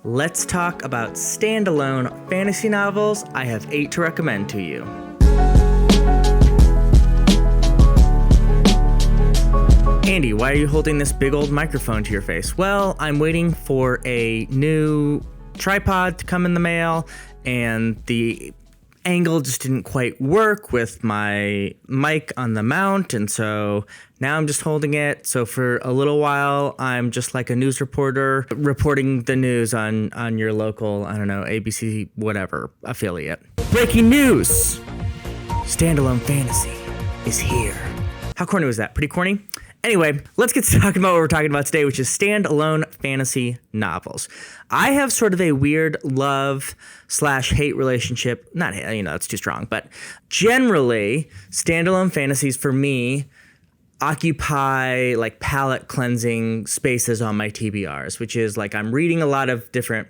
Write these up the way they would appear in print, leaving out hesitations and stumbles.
let's talk about standalone fantasy novels. I have 8 to recommend to you. Andy, why are you holding this big old microphone to your face? Well, I'm waiting for a new tripod to come in the mail, and the angle just didn't quite work with my mic on the mount, and so now I'm just holding it. So for a little while, I'm just like a news reporter reporting the news on your local, I don't know, ABC whatever affiliate. Breaking news! Standalone Fantasy is here. How corny was that? Pretty corny? Anyway, let's get to talking about what we're talking about today, which is standalone fantasy novels. I have sort of a weird love/hate relationship. Not hate, that's too strong, but generally, standalone fantasies for me occupy like palette cleansing spaces on my TBRs, which is like I'm reading a lot of different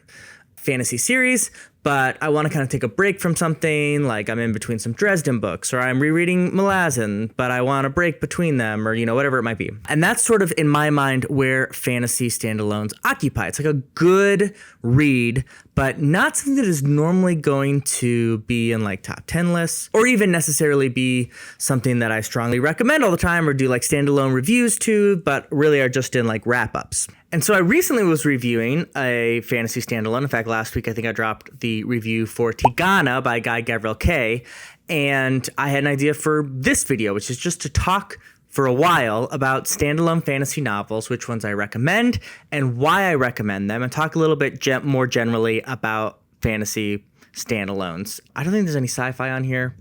fantasy series, but I want to kind of take a break from something, like I'm in between some Dresden books, or I'm rereading Malazan, but I want a break between them, or, whatever it might be. And that's sort of, in my mind, where fantasy standalones occupy. It's like a good read, but not something that is normally going to be in like top 10 lists, or even necessarily be something that I strongly recommend all the time, or do like standalone reviews to, but really are just in like wrap-ups. And so I recently was reviewing a fantasy standalone. In fact, last week I think I dropped the review for Tigana by Guy Gavriel Kay, and I had an idea for this video, which is just to talk for a while about standalone fantasy novels, which ones I recommend and why I recommend them, and talk a little bit more generally about fantasy standalones. I don't think there's any sci-fi on here.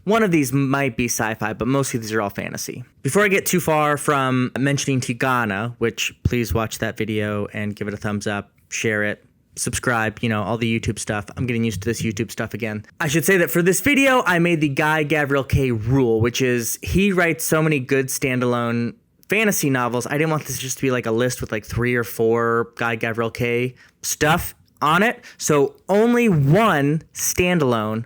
One of these might be sci-fi, but mostly these are all fantasy. Before I get too far from mentioning Tigana, which please watch that video and give it a thumbs up, share it, subscribe, all the YouTube stuff. I'm getting used to this YouTube stuff again. I should say that for this video, I made the Guy Gavriel Kay rule, which is he writes so many good standalone fantasy novels. I didn't want this just to be like a list with like 3 or 4 Guy Gavriel Kay stuff on it. So only one standalone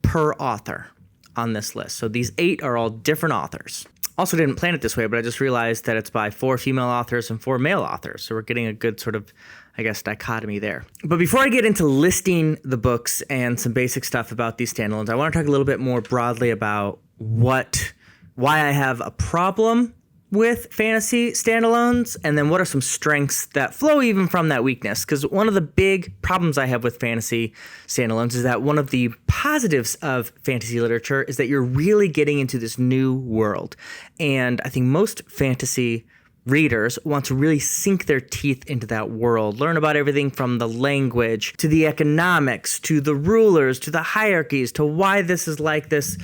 per author on this list. So these 8 are all different authors. Also didn't plan it this way, but I just realized that it's by 4 female authors and 4 male authors. So we're getting a good sort of, dichotomy there. But before I get into listing the books and some basic stuff about these standalones, I want to talk a little bit more broadly about why I have a problem with fantasy standalones, and then what are some strengths that flow even from that weakness. Because one of the big problems I have with fantasy standalones is that one of the positives of fantasy literature is that you're really getting into this new world. And I think most fantasy readers want to really sink their teeth into that world, learn about everything from the language to the economics to the rulers to the hierarchies to why this is like this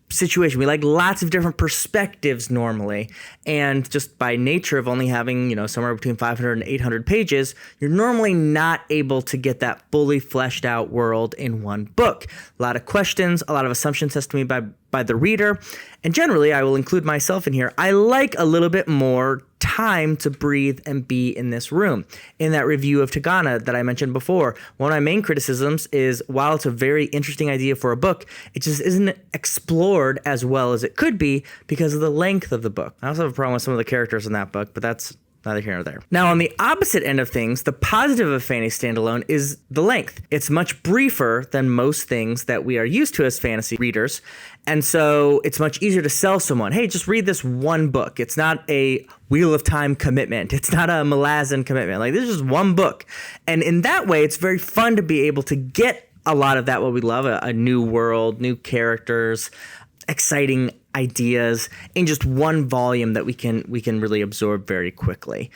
situation. We like lots of different perspectives normally, and just by nature of only having, somewhere between 500 and 800 pages, you're normally not able to get that fully fleshed out world in one book. A lot of questions, a lot of assumptions has to be made by the reader, and generally, I will include myself in here, I like a little bit more time to breathe and be in this room. In that review of Tigana that I mentioned before, one of my main criticisms is while it's a very interesting idea for a book, it just isn't explored as well as it could be because of the length of the book. I also have a problem with some of the characters in that book, but that's neither here nor there. Now, on the opposite end of things, the positive of fantasy standalone is the length. It's much briefer than most things that we are used to as fantasy readers. And so it's much easier to sell someone, hey, just read this one book. It's not a Wheel of Time commitment. It's not a Malazan commitment. Like, this is just one book. And in that way, it's very fun to be able to get a lot of that, what we love, a new world, new characters, exciting ideas in just one volume that we can really absorb very quickly.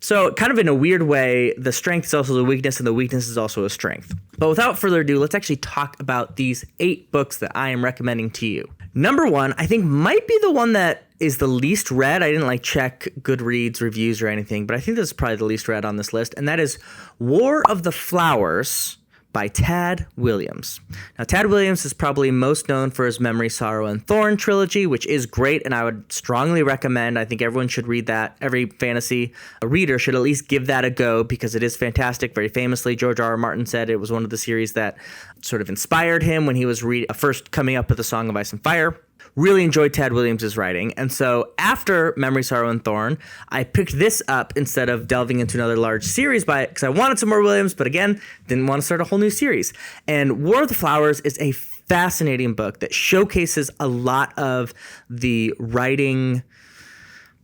So kind of in a weird way, the strength is also the weakness and the weakness is also a strength. But without further ado, let's actually talk about these 8 books that I am recommending to you. Number 1, I think might be the one that is the least read. I didn't check Goodreads reviews or anything, but I think this is probably the least read on this list. And that is War of the Flowers by Tad Williams. Now, Tad Williams is probably most known for his Memory, Sorrow, and Thorn trilogy, which is great, and I would strongly recommend. I think everyone should read that. Every fantasy reader should at least give that a go because it is fantastic. Very famously, George R. R. Martin said it was one of the series that sort of inspired him when he was first coming up with the Song of Ice and Fire. really enjoyed Tad Williams' writing. And so after Memory, Sorrow, and Thorn, I picked this up instead of delving into another large series by it because I wanted some more Williams, but again, didn't want to start a whole new series. And War of the Flowers is a fascinating book that showcases a lot of the writing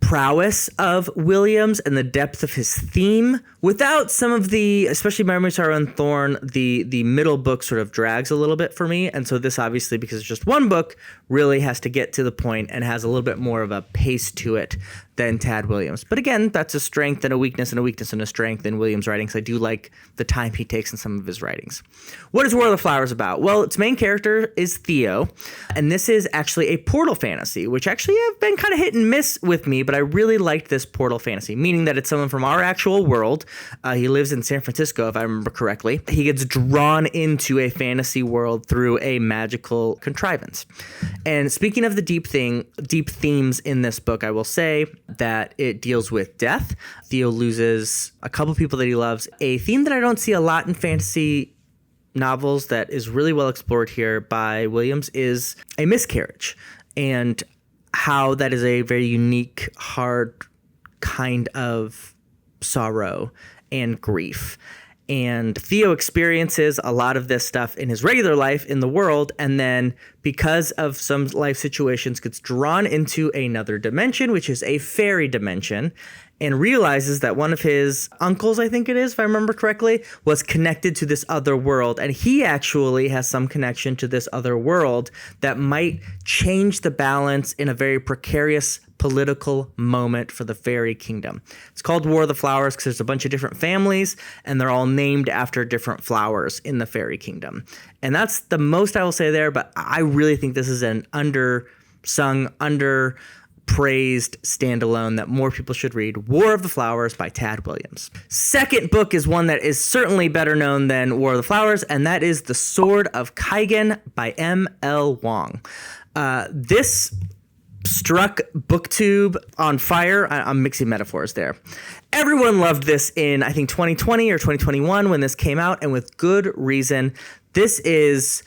prowess of Williams and the depth of his theme without some of the, especially Memory, Sorrow, and Thorn, the middle book sort of drags a little bit for me. And so this obviously, because it's just one book, really has to get to the point and has a little bit more of a pace to it than Tad Williams. But again, that's a strength and a weakness and a weakness and a strength in Williams' writings. I do like the time he takes in some of his writings. What is War of the Flowers about? Well, its main character is Theo, and this is actually a portal fantasy, which actually have been kind of hit and miss with me, but I really liked this portal fantasy, meaning that it's someone from our actual world. He lives in San Francisco, if I remember correctly. He gets drawn into a fantasy world through a magical contrivance. And speaking of the deep themes in this book, I will say that it deals with death. Theo loses a couple people that he loves. A theme that I don't see a lot in fantasy novels that is really well explored here by Williams is a miscarriage, and how that is a very unique, hard kind of sorrow and grief. And Theo experiences a lot of this stuff in his regular life in the world, and then because of some life situations gets drawn into another dimension, which is a fairy dimension, and realizes that one of his uncles, I think it is, if I remember correctly, was connected to this other world. And he actually has some connection to this other world that might change the balance in a very precarious political moment for the fairy kingdom. It's called War of the Flowers because there's a bunch of different families, and they're all named after different flowers in the fairy kingdom. And that's the most I will say there, but I really think this is an undersung, praised standalone that more people should read. War of the Flowers by Tad Williams. Second book is one that is certainly better known than War of the Flowers, and that is The Sword of Kaigen by M.L. Wong. This struck BookTube on fire. I'm mixing metaphors there. Everyone loved this in, I think, 2020 or 2021 when this came out, and with good reason. This is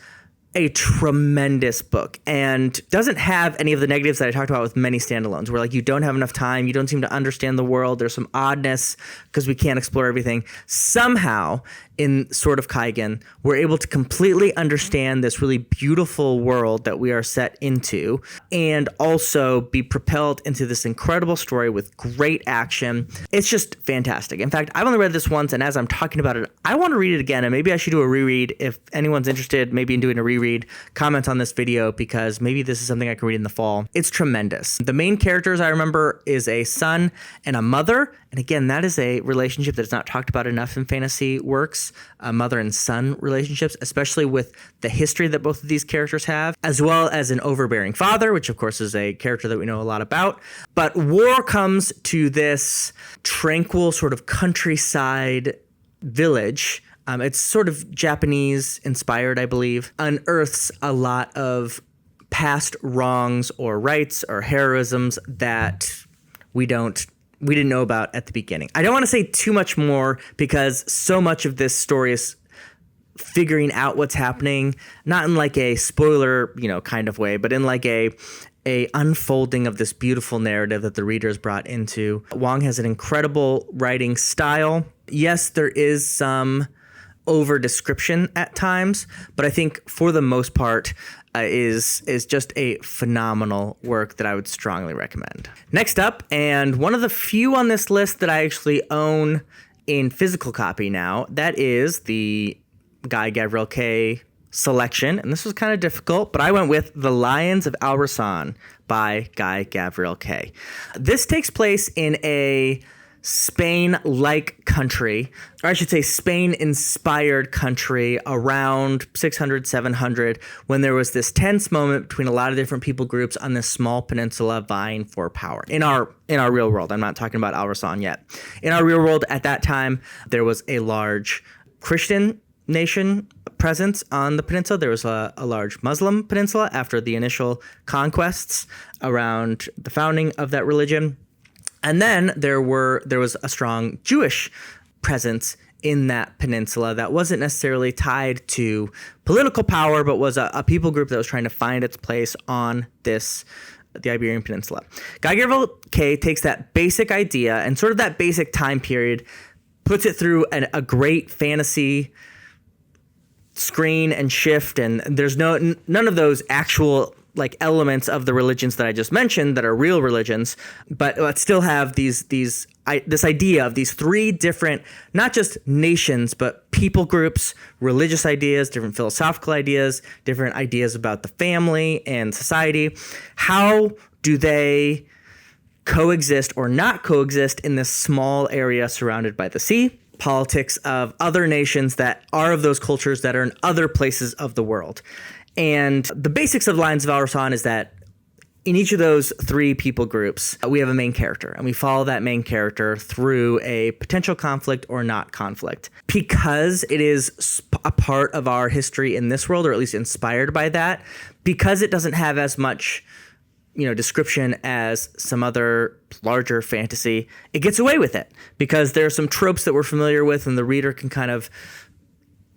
a tremendous book and doesn't have any of the negatives that I talked about with many standalones, where like you don't have enough time, you don't seem to understand the world, there's some oddness because we can't explore everything. Somehow in Sword of Kaigen, we're able to completely understand this really beautiful world that we are set into, and also be propelled into this incredible story with great action. It's just fantastic. In fact, I've only read this once, and as I'm talking about it, I want to read it again, and maybe I should do a reread. If anyone's interested, maybe in doing a reread, comment on this video, because maybe this is something I can read in the fall. It's tremendous. The main characters I remember is a son and a mother, and again, that is a relationship that's not talked about enough in fantasy works. Mother and son relationships, especially with the history that both of these characters have, as well as an overbearing father, which of course is a character that we know a lot about. But war comes to this tranquil sort of countryside village. It's sort of Japanese inspired, I believe, unearths a lot of past wrongs or rights or heroisms that we didn't know about at the beginning. I don't want to say too much more because so much of this story is figuring out what's happening, not in like a spoiler, kind of way, but in like a unfolding of this beautiful narrative that the reader is brought into. Wong has an incredible writing style. Yes, there is some over description at times, but I think for the most part, is just a phenomenal work that I would strongly recommend. Next up, and one of the few on this list that I actually own in physical copy now, that is the Guy Gavriel Kay selection, and this was kind of difficult, but I went with The Lions of Alrasan by Guy Gavriel Kay. This takes place in a Spain-like country, or I should say Spain-inspired country around 600, 700, when there was this tense moment between a lot of different people groups on this small peninsula vying for power. In our real world, I'm not talking about Alrasan yet. In our real world at that time, there was a large Christian nation presence on the peninsula. There was a large Muslim peninsula after the initial conquests around the founding of that religion. And then there was a strong Jewish presence in that peninsula that wasn't necessarily tied to political power, but was a people group that was trying to find its place on the Iberian Peninsula. Guy Gavriel Kay takes that basic idea and sort of that basic time period, puts it through a great fantasy screen and shift, and there's none of those actual like elements of the religions that I just mentioned that are real religions, but still have this idea of these three different, not just nations, but people groups, religious ideas, different philosophical ideas, different ideas about the family and society. How do they coexist or not coexist in this small area surrounded by the sea? Politics of other nations that are of those cultures that are in other places of the world. And the basics of Lions of Al-Rasan is that in each of those three people groups, we have a main character, and we follow that main character through a potential conflict or not conflict. Because it is a part of our history in this world, or at least inspired by that, because it doesn't have as much description as some other larger fantasy, it gets away with it because there are some tropes that we're familiar with and the reader can kind of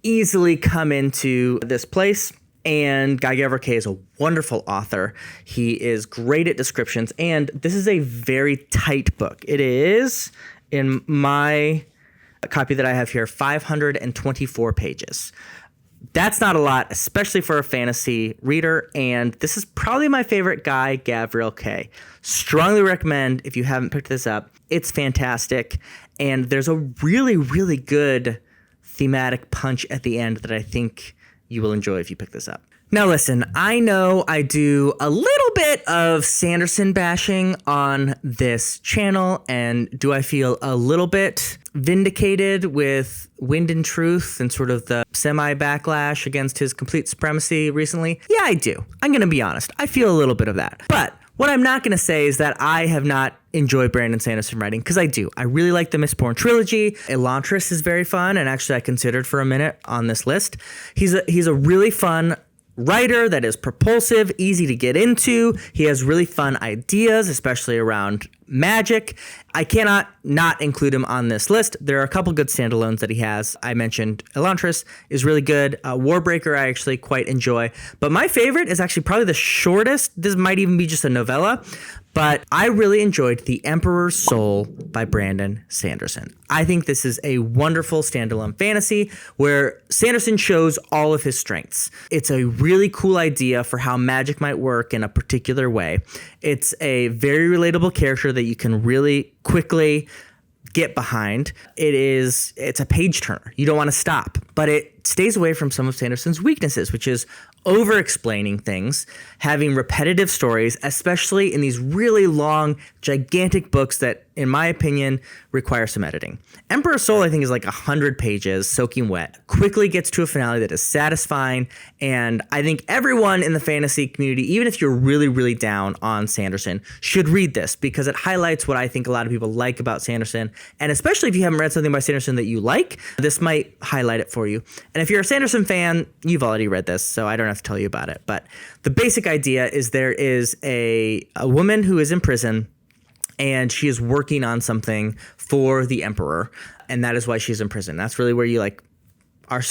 easily come into this place. And Guy Gavriel Kay is a wonderful author. He is great at descriptions, and this is a very tight book. It is, in my copy that I have here, 524 pages. That's not a lot, especially for a fantasy reader, and this is probably my favorite Guy Gavriel Kay. Strongly recommend if you haven't picked this up. It's fantastic, and there's a really, really good thematic punch at the end that I think you will enjoy if you pick this up. Now listen, I know I do a little bit of Sanderson bashing on this channel, and do I feel a little bit vindicated with Wind and Truth and sort of the semi-backlash against his complete supremacy recently? Yeah, I do. I'm going to be honest. I feel a little bit of that. But what I'm not going to say is that I have not enjoyed Brandon Sanderson writing, because I do. I really like the Mistborn trilogy. Elantris is very fun, and actually I considered for a minute on this list. He's a really fun writer that is propulsive, easy to get into. He has really fun ideas, especially around magic. I cannot not include him on this list. There are a couple good standalones that he has. I mentioned Elantris is really good. Warbreaker I actually quite enjoy. But my favorite is actually probably the shortest. This might even be just a novella. But I really enjoyed The Emperor's Soul by Brandon Sanderson. I think this is a wonderful standalone fantasy where Sanderson shows all of his strengths. It's a really cool idea for how magic might work in a particular way. It's a very relatable character that you can really quickly get behind. It's a page turner. You don't want to stop, but it stays away from some of Sanderson's weaknesses, which is over-explaining things, having repetitive stories, especially in these really long, gigantic books that, in my opinion, require some editing. Emperor's Soul, I think, is like 100 pages, soaking wet, quickly gets to a finale that is satisfying, and I think everyone in the fantasy community, even if you're really, really down on Sanderson, should read this, because it highlights what I think a lot of people like about Sanderson, and especially if you haven't read something by Sanderson that you like, this might highlight it for you. And if you're a Sanderson fan, you've already read this, so I don't have to tell you about it. But the basic idea is there is a woman who is in prison, and she is working on something for the emperor, and that is why she's in prison. That's really where you are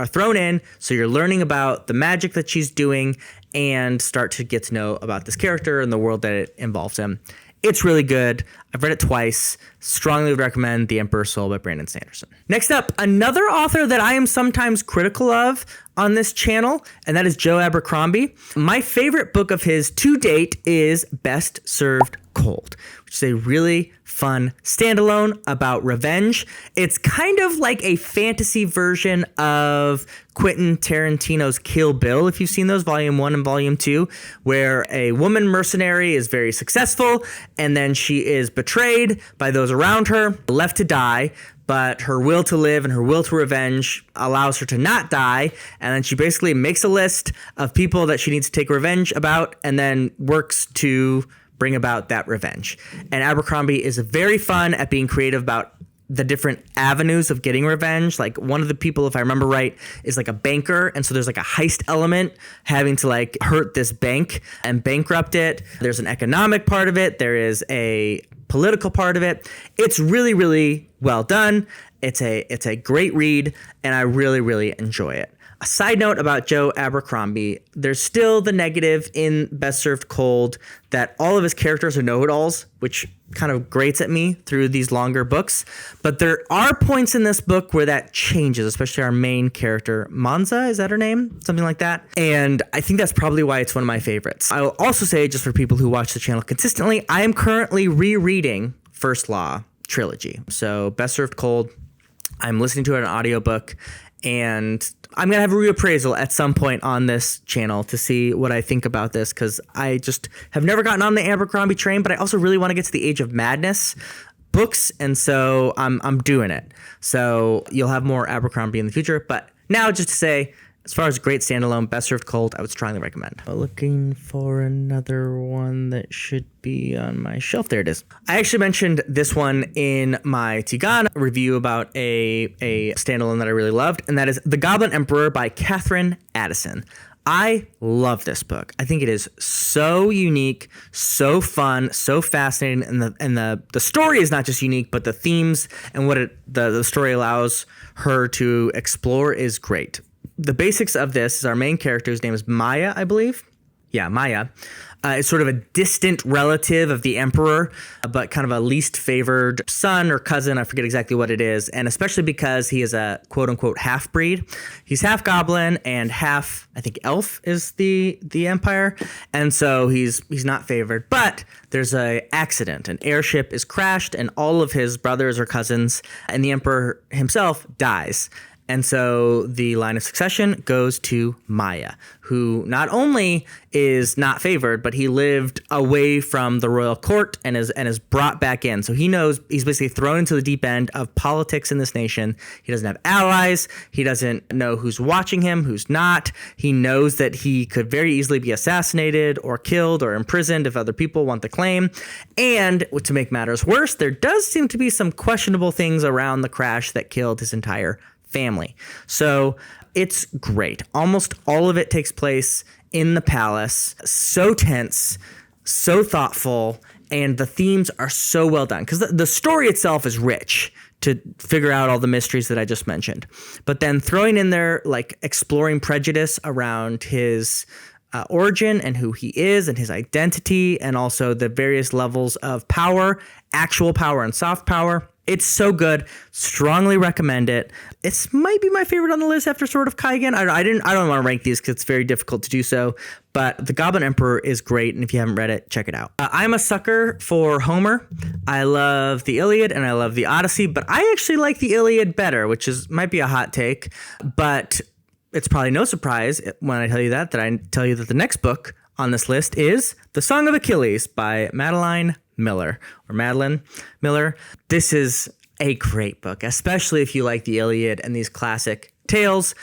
thrown in, so you're learning about the magic that she's doing and start to get to know about this character and the world that it involves in. It's really good. I've read it twice. Strongly recommend The Emperor's Soul by Brandon Sanderson. Next up, another author that I am sometimes critical of on this channel, and that is Joe Abercrombie. My favorite book of his to date is Best Served Cold, which is a really fun standalone about revenge. It's kind of like a fantasy version of Quentin Tarantino's Kill Bill, if you've seen those, Volume 1 and Volume 2, where a woman mercenary is very successful, and then she is betrayed by those around her, left to die, but her will to live and her will to revenge allows her to not die, and then she basically makes a list of people that she needs to take revenge about, and then works to bring about that revenge. And Abercrombie is very fun at being creative about the different avenues of getting revenge. Like, one of the people, if I remember right, is like a banker, and so there's like a heist element, having to like hurt this bank and bankrupt it. There's an economic part of it. There is a political part of it. It's really, really well done. It's a great read, and I really, really enjoy it. A side note about Joe Abercrombie, there's still the negative in Best Served Cold that all of his characters are know-it-alls, which kind of grates at me through these longer books. But there are points in this book where that changes, especially our main character, Monza, is that her name? Something like that. And I think that's probably why it's one of my favorites. I will also say, just for people who watch the channel consistently, I am currently rereading First Law trilogy. So Best Served Cold, I'm listening to it on an audiobook, and I'm going to have a reappraisal at some point on this channel to see what I think about this, because I just have never gotten on the Abercrombie train, but I also really want to get to the Age of Madness books, and so I'm doing it. So you'll have more Abercrombie in the future, but now just to say, as far as great standalone, Best Served Cold, I would strongly recommend. Looking for another one that should be on my shelf. There it is. I actually mentioned this one in my Tigana review about a standalone that I really loved, and that is The Goblin Emperor by Catherine Addison. I love this book. I think it is so unique, so fun, so fascinating, and the story is not just unique, but the themes and what the story allows her to explore is great. The basics of this is our main character, whose name is Maya, I believe. Yeah, Maya. Is sort of a distant relative of the emperor, but kind of a least favored son or cousin. I forget exactly what it is. And especially because he is a quote unquote half breed. He's half goblin and half, I think, elf is the empire. And so he's not favored. But there's an accident. An airship is crashed and all of his brothers or cousins and the emperor himself dies. And so the line of succession goes to Maya, who not only is not favored, but he lived away from the royal court and is brought back in. So he knows he's basically thrown into the deep end of politics in this nation. He doesn't have allies. He doesn't know who's watching him, who's not. He knows that he could very easily be assassinated or killed or imprisoned if other people want the claim. And to make matters worse, there does seem to be some questionable things around the crash that killed his entire family. So it's great. Almost all of it takes place in the palace. So tense, so thoughtful, and the themes are so well done because the story itself is rich to figure out all the mysteries that I just mentioned. But then throwing in there, like exploring prejudice around his origin and who he is and his identity, and also the various levels of power, actual power and soft power. It's so good. Strongly recommend it. This might be my favorite on the list after Sword of Kaigen. I don't want to rank these because it's very difficult to do so. But The Goblin Emperor is great, and if you haven't read it, check it out. I'm a sucker for Homer. I love the Iliad and I love the Odyssey, but I actually like the Iliad better, which might be a hot take, but it's probably no surprise when I tell you that I tell you that the next book on this list is The Song of Achilles by Madeline Miller. This is a great book, especially if you like the Iliad and these classic tales.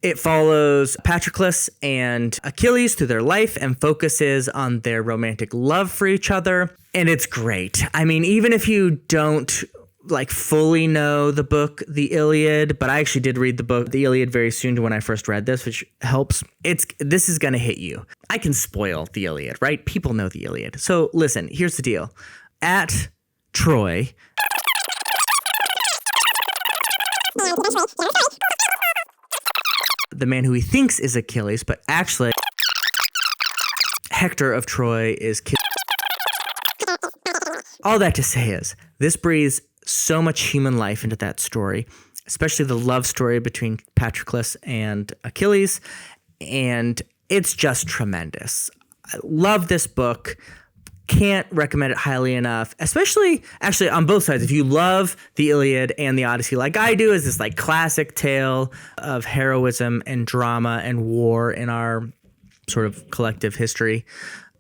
It follows Patroclus and Achilles through their life and focuses on their romantic love for each other. And it's great. I mean, even if you don't fully know the book, the Iliad, but I actually did read the book, the Iliad, very soon to when I first read this, which helps. This is going to hit you. I can spoil the Iliad, right? People know the Iliad. So listen, here's the deal. At Troy, the man who he thinks is Achilles, but actually Hector of Troy is killed. All that to say is, this breathes so much human life into that story, especially the love story between Patroclus and Achilles, and it's just tremendous. I love this book. Can't recommend it highly enough, especially actually on both sides. If you love the Iliad and the Odyssey like I do, is this classic tale of heroism and drama and war in our sort of collective history.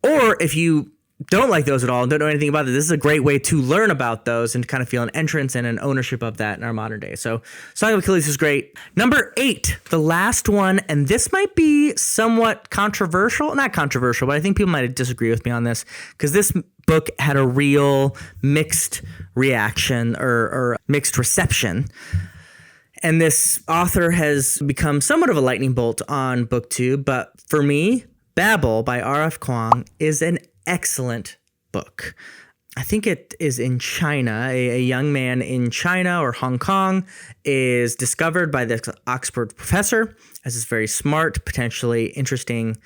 Or if you don't like those at all and don't know anything about it, this is a great way to learn about those and kind of feel an entrance and an ownership of that in our modern day. So Song of Achilles is great. Number 8, the last one, and this might be somewhat controversial. Not controversial, but I think people might disagree with me on this because this book had a real mixed reaction or mixed reception. And this author has become somewhat of a lightning bolt on book 2, but for me, Babel by R.F. Kuang is an excellent book. I think it is in China. A young man in China or Hong Kong is discovered by this Oxford professor as this very smart, potentially interesting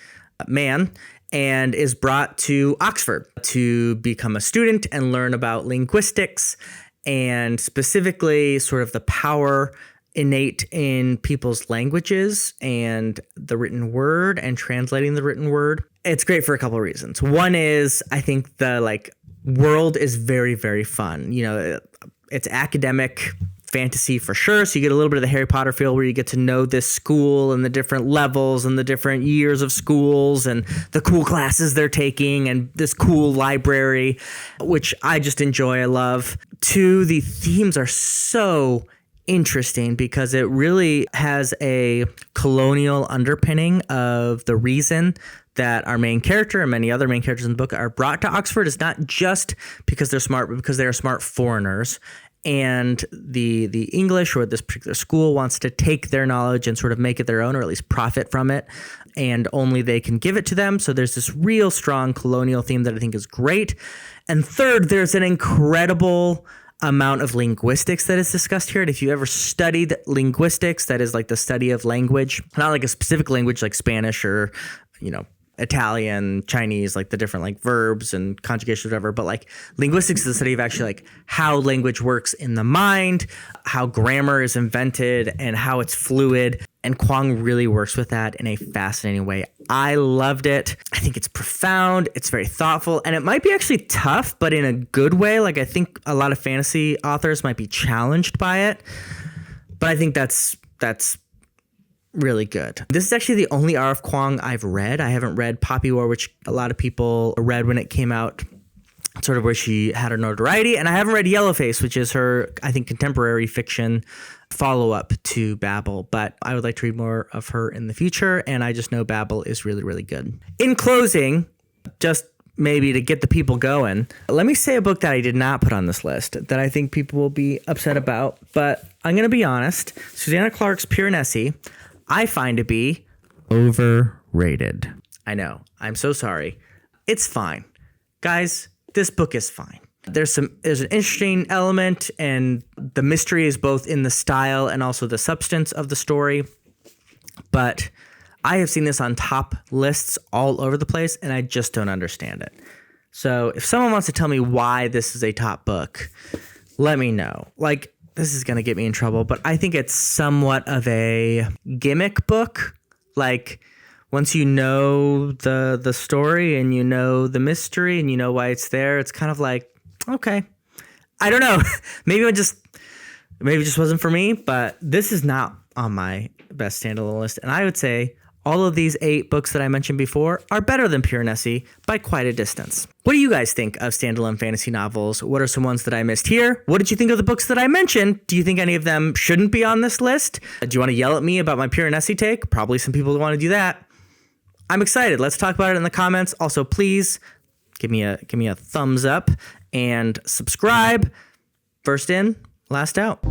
man, and is brought to Oxford to become a student and learn about linguistics and specifically sort of the power innate in people's languages and the written word and translating the written word. It's great for a couple of reasons. One is I think the world is very, very fun. It's academic fantasy for sure. So you get a little bit of the Harry Potter feel where you get to know this school and the different levels and the different years of schools and the cool classes they're taking and this cool library, which I just enjoy. I love. Two, the themes are so interesting because it really has a colonial underpinning of the reason that our main character and many other main characters in the book are brought to Oxford is not just because they're smart, but because they are smart foreigners. And the English or this particular school wants to take their knowledge and sort of make it their own, or at least profit from it. And only they can give it to them. So there's this real strong colonial theme that I think is great. And third, there's an incredible amount of linguistics that is discussed here. And if you ever studied linguistics, that is like the study of language, not like a specific language like Spanish or, Italian, Chinese, like the different verbs and conjugations, whatever. But linguistics is the study of actually how language works in the mind, how grammar is invented and how it's fluid. And Kwong really works with that in a fascinating way. I loved it. I think it's profound. It's very thoughtful, and it might be actually tough, but in a good way. I think a lot of fantasy authors might be challenged by it, but I think that's really good. This is actually the only R.F. Kuang I've read. I haven't read Poppy War, which a lot of people read when it came out, sort of where she had her notoriety. And I haven't read Yellowface, which is her, I think, contemporary fiction follow-up to Babel. But I would like to read more of her in the future. And I just know Babel is really, really good. In closing, just maybe to get the people going, let me say a book that I did not put on this list that I think people will be upset about. But I'm going to be honest. Susanna Clarke's Piranesi, I find to be overrated. I know. I'm so sorry. It's fine. Guys, this book is fine. There's an interesting element, and the mystery is both in the style and also the substance of the story. But I have seen this on top lists all over the place, and I just don't understand it. So if someone wants to tell me why this is a top book, let me know. This is going to get me in trouble, but I think it's somewhat of a gimmick book. Once you know the story and you know the mystery and you know why it's there, it's kind of okay. I don't know. maybe it just wasn't for me, but this is not on my best standalone list. And I would say all of these 8 books that I mentioned before are better than Piranesi by quite a distance. What do you guys think of standalone fantasy novels? What are some ones that I missed here? What did you think of the books that I mentioned? Do you think any of them shouldn't be on this list? Do you want to yell at me about my Piranesi take? Probably some people want to do that. I'm excited. Let's talk about it in the comments. Also, please give me a thumbs up and subscribe. First in, last out.